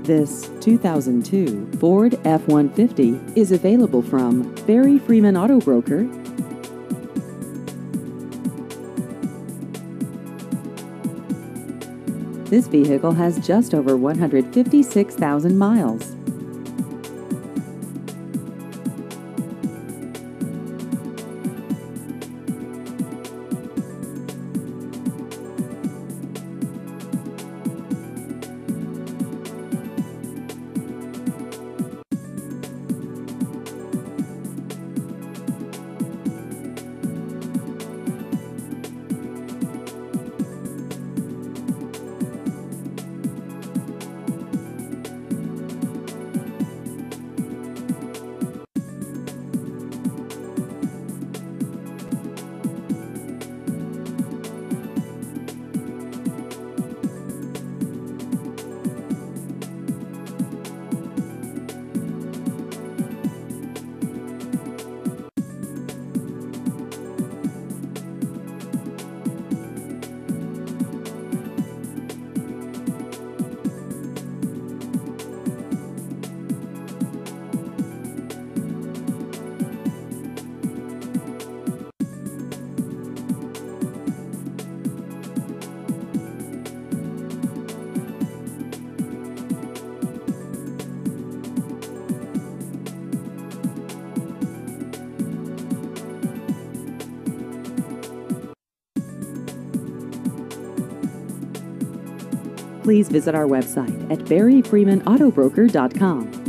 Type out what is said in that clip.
This 2002 Ford F-150 is available from Barry Freeman Auto Broker. This vehicle has just over 156,000 miles. Please visit our website at barryfreemanautobroker.com.